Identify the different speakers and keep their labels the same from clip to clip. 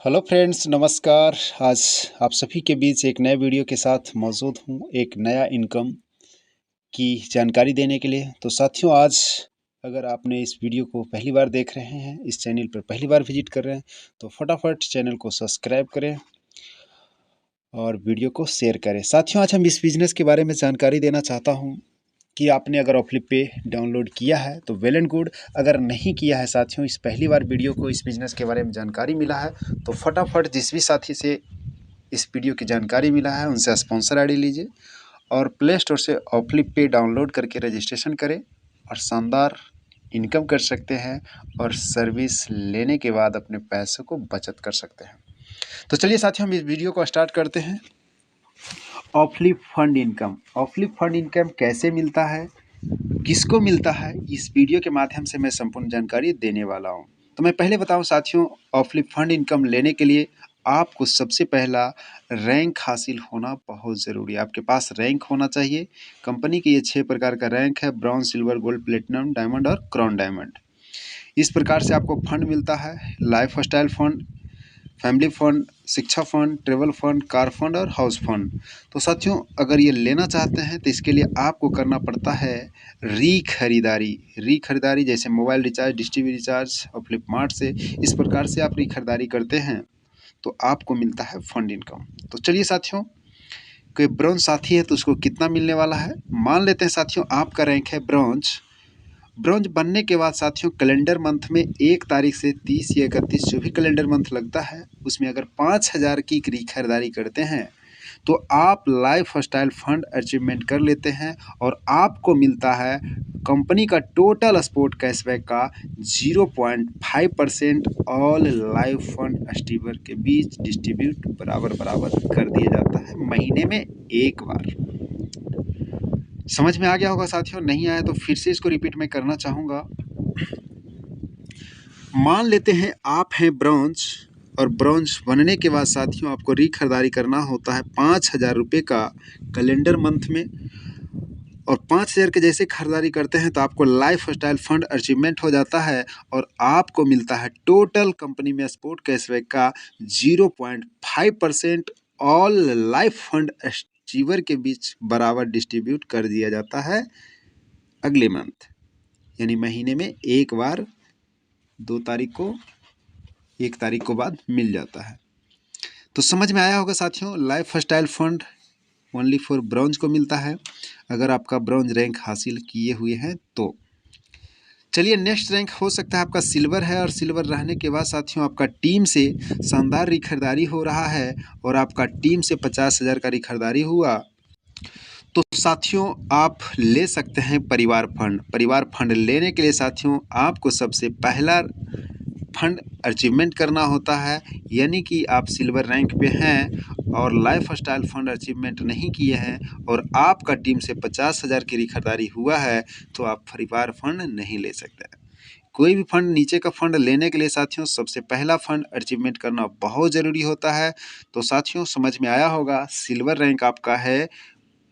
Speaker 1: Hello friends, नमस्कार। आज आप सभी के बीच एक नए वीडियो के साथ मौजूद हूँ, एक नया इनकम की जानकारी देने के लिए। तो साथियों, आज अगर आपने इस वीडियो को पहली बार देख रहे हैं, इस चैनल पर पहली बार विजिट कर रहे हैं, तो फटाफट चैनल को सब्सक्राइब करें और वीडियो को शेयर करें। साथियों, आज हम इस बिज़नेस के बारे में जानकारी देना चाहता हूँ कि आपने अगर ऑफलिप पे डाउनलोड किया है तो वेल एंड गुड। अगर नहीं किया है साथियों, इस पहली बार वीडियो को इस बिज़नेस के बारे में जानकारी मिला है, तो फटाफट जिस भी साथी से इस वीडियो की जानकारी मिला है उनसे स्पॉन्सर आईडी लीजिए और प्ले स्टोर से ऑफलिप पे डाउनलोड करके रजिस्ट्रेशन करें और शानदार इनकम कर सकते हैं और सर्विस लेने के बाद अपने पैसों को बचत कर सकते हैं। तो चलिए साथियों, हम इस वीडियो को स्टार्ट करते हैं। ऑफलिप फंड इनकम, ऑफलिप फंड इनकम कैसे मिलता है, किसको मिलता है, इस वीडियो के माध्यम से मैं संपूर्ण जानकारी देने वाला हूं। तो मैं पहले बताऊं साथियों, ऑफलिप फंड इनकम लेने के लिए आपको सबसे पहला रैंक हासिल होना बहुत ज़रूरी है। आपके पास रैंक होना चाहिए। कंपनी के ये 6 प्रकार का रैंक है: bronze, silver, gold, platinum, diamond और क्राउन डायमंड। इस प्रकार से आपको फंड मिलता है: lifestyle fund, family fund, शिक्षा fund, travel fund, car fund और हाउस फंड। तो साथियों, अगर ये लेना चाहते हैं तो इसके लिए आपको करना पड़ता है री खरीदारी, जैसे mobile recharge, dish TV recharge और फ्लिपमार्ट से। इस प्रकार से आप री खरीदारी करते हैं तो आपको मिलता है फंड इनकम। तो चलिए साथियों, कोई ब्रॉन्ज साथी है तो उसको कितना मिलने वाला है। मान लेते हैं साथियों, आपका रैंक है ब्रॉन्ज। ब्रॉन्ज बनने के बाद साथियों, कैलेंडर मंथ में 1 तारीख से 30 या 31 जो भी कैलेंडर मंथ लगता है, उसमें अगर 5,000 की खरीदारी करते हैं तो आप लाइफ स्टाइल फंड अचीवमेंट कर लेते हैं और आपको मिलता है कंपनी का टोटल स्पोर्ट कैशबैक का 0.5% ऑल लाइफ फंड अचीवर के बीच डिस्ट्रीब्यूट बराबर बराबर कर दिया जाता है महीने में एक बार। समझ में आ गया होगा साथियों, नहीं आया तो फिर से इसको रिपीट मैं करना चाहूँगा। मान लेते हैं आप हैं ब्रॉन्ज और ब्रॉन्ज बनने के बाद साथियों आपको खरीदारी करना होता है 5,000 रुपये का कैलेंडर मंथ में, और 5,000 के जैसे खरीदारी करते हैं तो आपको लाइफ स्टाइल फंड अचीवमेंट हो जाता है और आपको मिलता है टोटल कंपनी में स्पोर्ट कैशबैक का 0.5% ऑल लाइफ फंड अचीवर के बीच बराबर डिस्ट्रीब्यूट कर दिया जाता है अगले मंथ, यानी महीने में एक बार 2 तारीख को, 1 तारीख को बाद मिल जाता है। तो समझ में आया होगा साथियों, life style fund only for bronze को मिलता है अगर आपका ब्रॉन्ज रैंक हासिल किए हुए हैं तो। चलिए, नेक्स्ट रैंक हो सकता है आपका सिल्वर है, और सिल्वर रहने के बाद साथियों आपका टीम से शानदार खरीदारी हो रहा है और आपका टीम से 50,000 का खरीदारी हुआ तो साथियों आप ले सकते हैं परिवार फंड। परिवार फंड लेने के लिए साथियों आपको सबसे पहला फंड अचीवमेंट करना होता है, यानी कि आप सिल्वर रैंक पे हैं और लाइफ स्टाइल फंड अचीवमेंट नहीं किए हैं और आपका टीम से 50,000 की खरीदारी हुआ है तो आप परिवार फंड नहीं ले सकते। कोई भी फंड, नीचे का फंड लेने के लिए साथियों सबसे पहला फंड अचीवमेंट करना बहुत ज़रूरी होता है। तो साथियों समझ में आया होगा, सिल्वर रैंक आपका है,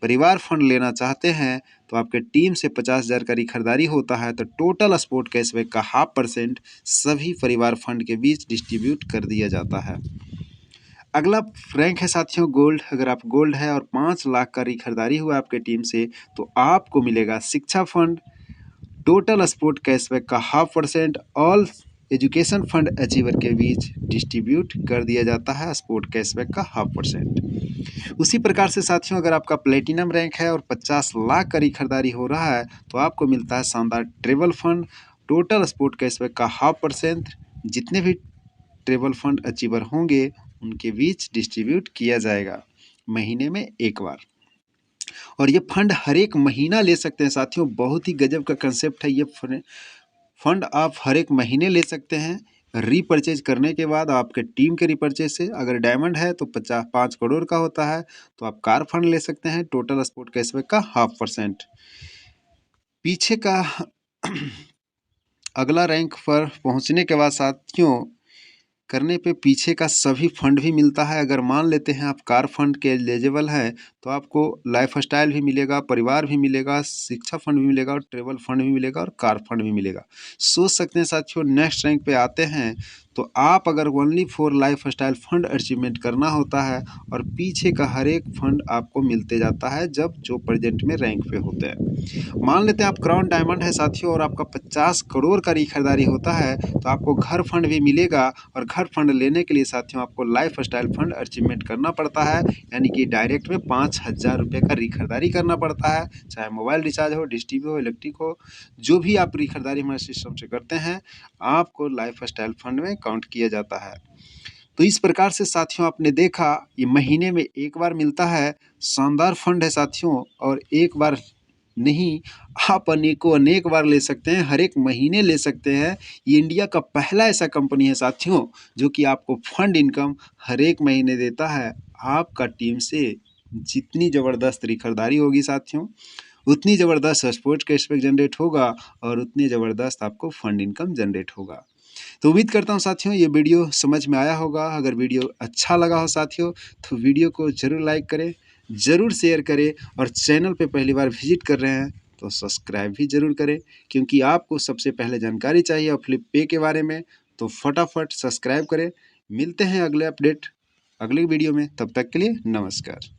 Speaker 1: परिवार फंड लेना चाहते हैं तो आपके टीम से 50,000 का खरीदारी होता है तो टोटल स्पोर्ट कैशबैक का 0.5% सभी परिवार फंड के बीच डिस्ट्रीब्यूट कर दिया जाता है। अगला रैंक है साथियों गोल्ड। अगर आप गोल्ड है और 5 लाख का खरीदारी हुआ आपके टीम से तो आपको मिलेगा शिक्षा फंड, टोटल स्पोर्ट कैशबैक का 0.5% ऑल एजुकेशन फंड अचीवर के बीच डिस्ट्रीब्यूट कर दिया जाता है स्पोर्ट कैशबैक का 0.5%। उसी प्रकार से साथियों अगर आपका प्लेटिनम रैंक है और 50 लाख का खरीदारी हो रहा है तो आपको मिलता है शानदार travel fund, total sport cashback का 0.5%। जितने भी ट्रेवल फंड अचीवर होंगे उनके बीच डिस्ट्रीब्यूट किया जाएगा महीने में एक बार, और ये फंड हर एक महीना ले सकते हैं साथियों। बहुत ही गजब का कंसेप्ट है ये फंड आप हर एक महीने ले सकते हैं रीपरचेज करने के बाद। आपके टीम के रीपरचेज से अगर डायमंड है तो 5 करोड़ का होता है तो आप कार फंड ले सकते हैं, टोटल स्पोर्ट कैशबैक का 0.5%। पीछे का अगला रैंक पर पहुंचने के बाद साथियों करने पे पीछे का सभी फंड भी मिलता है। अगर मान लेते हैं आप कार फंड के एलिजिबल हैं तो आपको लाइफ स्टाइल भी मिलेगा, परिवार भी मिलेगा, शिक्षा फंड भी मिलेगा और ट्रेवल फंड भी मिलेगा और कार फंड भी मिलेगा। सोच सकते हैं साथियों, नेक्स्ट रैंक पे आते हैं तो आप अगर only for life style fund achievement करना होता है और पीछे का हर एक फंड आपको मिलते जाता है जब जो प्रेजेंट में रैंक पे होते हैं। मान लेते हैं आप क्राउन डायमंड है साथियों और आपका 50 करोड़ का खरीदारी होता है तो आपको घर फंड भी मिलेगा और घर फंड लेने के लिए साथियों आपको लाइफ स्टाइल फंड अचीवमेंट करना पड़ता है, यानी कि डायरेक्ट में 5,000 रुपये का खरीदारी करना पड़ता है। चाहे मोबाइल रिचार्ज हो, डिश टीवी हो, इलेक्ट्रिक हो, जो भी आप खरीदारी हमारे सिस्टम से करते हैं आपको लाइफ स्टाइल फंड में काउंट किया जाता है। तो इस प्रकार से साथियों आपने देखा ये महीने में एक बार मिलता है, शानदार फंड है साथियों, और एक बार नहीं आप अनेक बार ले सकते हैं, हर एक महीने ले सकते हैं। ये इंडिया का पहला ऐसा कंपनी है साथियों जो कि आपको फंड इनकम हर एक महीने देता है। आपका टीम से जितनी ज़बरदस्त खरीदारी होगी साथियों उतनी ज़बरदस्त स्पोर्ट्स कैशबैक जनरेट होगा और उतनी ज़बरदस्त आपको फंड इनकम जनरेट होगा। तो उम्मीद करता हूँ साथियों ये वीडियो समझ में आया होगा। अगर वीडियो अच्छा लगा हो साथियों तो वीडियो को ज़रूर लाइक करें, ज़रूर शेयर करें और चैनल पे पहली बार विजिट कर रहे हैं तो सब्सक्राइब भी ज़रूर करें, क्योंकि आपको सबसे पहले जानकारी चाहिए फ्लिप पे के बारे में। तो फटाफट सब्सक्राइब करें। मिलते हैं अगले अपडेट अगले वीडियो में, तब तक के लिए नमस्कार।